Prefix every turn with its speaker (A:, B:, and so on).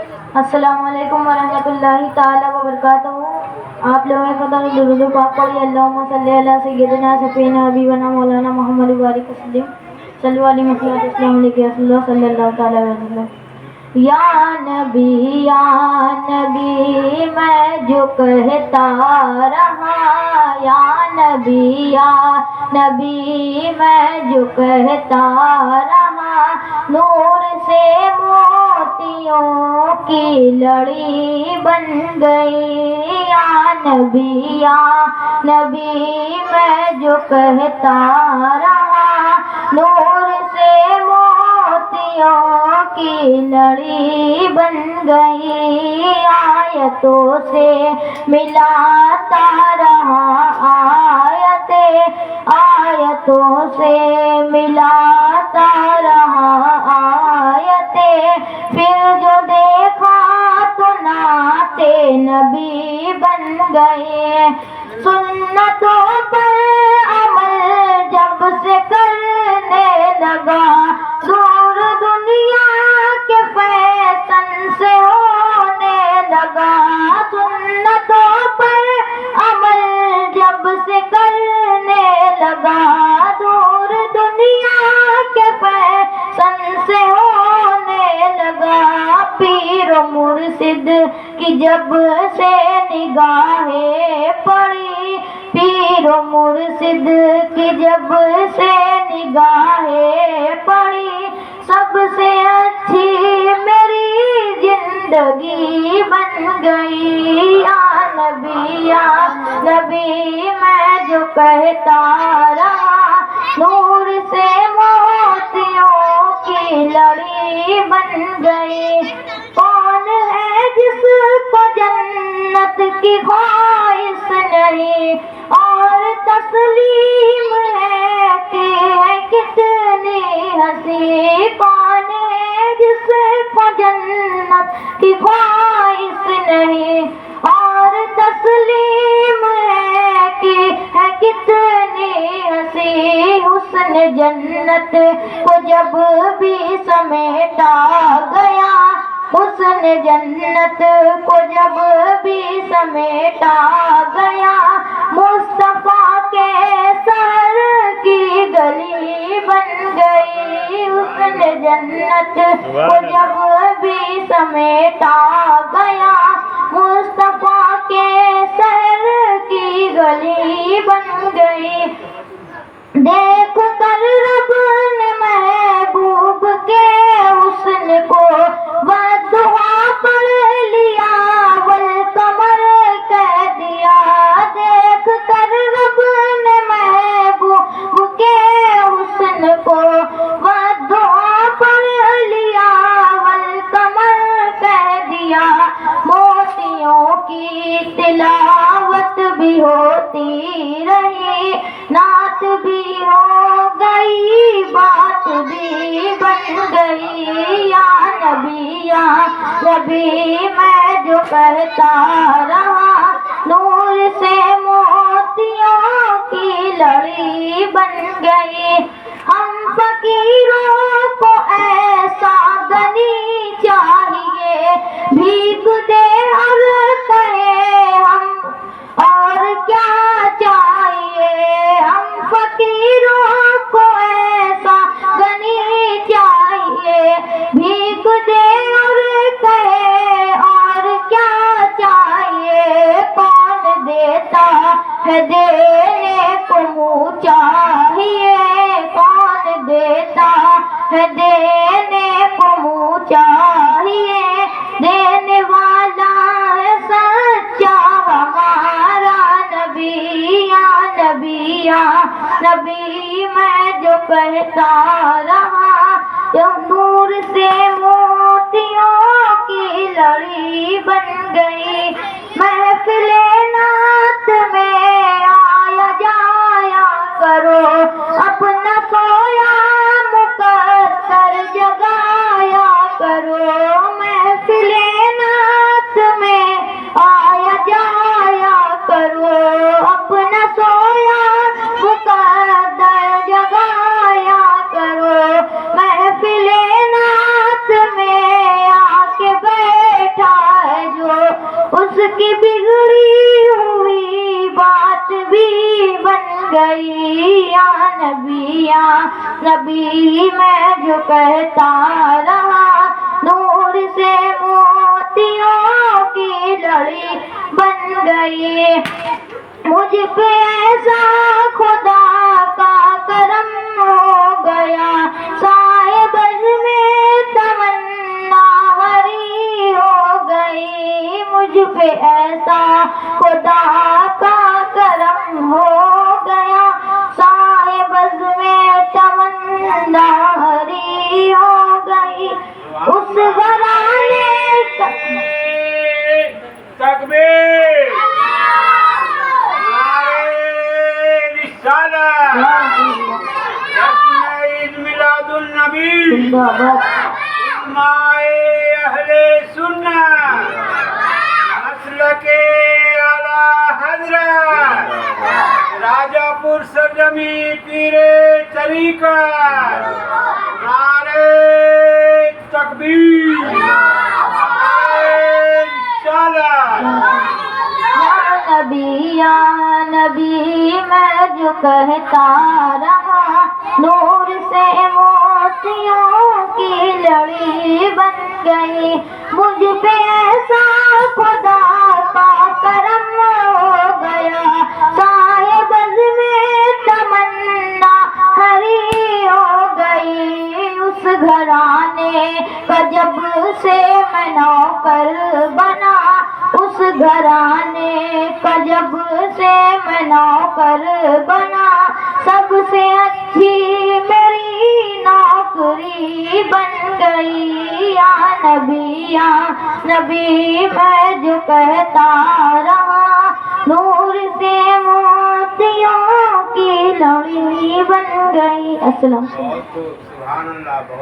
A: السلام علیکم ورحمۃ اللہ تعالیٰ وبرکاتہ۔ آپ لوگوں کو درود پاک پڑھی۔ اللہم صلی علی سیدنا سفینا حبیبنا مولانا محمد وبارک وسلم صلی علیہ وسلم السلام علیکم رسول اللہ صلی اللہ تعالیٰ علیہ وسلم۔ یا نبی میں جو کہتا رہا، یا نبی میں جو کہتا رہا، نور سے موتیوں کی لڑی بن گئی۔ یا نبی میں جو کہتا رہا، نور سے موتیوں کی لڑی بن گئی۔ آیتوں سے ملاتا رہا، آیتوں سے ملاتا رہا آیتیں، پھر جو دیکھا تو نعت نبی بن گئے۔ سنتوں پر عمل جب سے کرنے لگا، دور دنیا کے فیشن سے ہونے لگا۔ سنتوں پر عمل جب سے کرنے لگا، دور دنیا کے فیشن سے ہونے لگا۔ پیر و مرشد کی جب سے نگاہیں پڑی، پیر و مرشد کی جب سے نگاہیں پڑی، سب سے اچھی میری زندگی بن گئی۔ یا نبی میں جو کہتا رہا، نور سے موتیوں کی لڑی بن گئی۔ کون ہے جس کو جنت کی خواہش نہیں، اور تسلیم ہے کہ ہے کتنی ہنسی۔ کون ہے جس کو جنت کی خواہش نہیں، اور تسلیم ہے کہ ہے کتنی ہنسی۔ حسن جنت کو جب بھی سمیٹا گیا، حسن جنت کو جب بھی سمیٹا گیا، مصطفیٰ کے سر کی گلی بن گئی۔ حسن جنت کو جب بھی سمیٹا گیا، مصطفیٰ کے سر کی گلی بن گئی۔ دیکھ کر رب نے محبوب کے حسن کو بددعا پڑھ لیا، والقمر کہہ دیا۔ دیکھ کر رب نے محبوب کے حسن کو بددعا پڑھ لیا، والقمر کہہ دیا۔ موتیوں کی تلاوت بھی ہوتی رہی، نعت بھی ہو گئی، بات بھی بن گئی۔ یا نبی میں جو کہتا رہا، نور سے موتیوں کی لڑی بن گئی۔ ہم فقیروں کو ایسا غنی چاہیے، بھیک دے اور کہے ہم اور کیا چاہیے۔ ہم فقیروں کو ایسا غنی چاہیے، بھیک دے اور کہے اور کیا چاہیے۔ کون دیتا ہے دینے کو منہ چاہیے، کون دیتا ہے دینے کو منہ چاہیے۔ دینے والا ہے سچا ہمارا نبی۔ یا نبی میں جو کہتا رہا، نور سے موتیوں کی لڑی بن گئی۔ محفل نعت میں آیا جایا کرو، اپنا سویا مقدر جگایا کرو۔ محفل نعت میں آیا جایا کرو، اپنا سویا مقدر جگایا کرو۔ گئی یا نبی میں جو کہتا رہا، نور سے موتیوں کی لڑی بن گئی، مجھ پہ ایسا خدا کا کرم ہو گیا، سائے بز میں تمنا ہری ہو گئی، مجھ پہ ایسا خدا کا کرم ہو گیا، سائے بز میں تمنا ہری ہو گئی، اس گھرانے کا
B: تکبیر، جشن عید میلاد النبی، علمائے اہل سنت، مسلک اعلی حضرت، راجہ پور سرزمین پیر طریقت، نعرہ تکبیر، نعرہ رسالت۔
A: یا نبی میں جو کہتا رہا، نور سے موتیوں کی لڑی بن گئی، مجھ پہ ایسا خدا کا کرم ہو گیا، سائے بز میں تمنا ہری ہو گئی، اس گھرانے کا جب سے میں نوکر بنا، اس گھرانے کا جب سے میں نوکر بنا، سب سے اچھی میری نوکری بن گئی، یا نبی میں جو کہتا رہا، نور سے موتیوں کی لڑی بن گئی۔ السلام علیکم۔
B: سبحان اللہ۔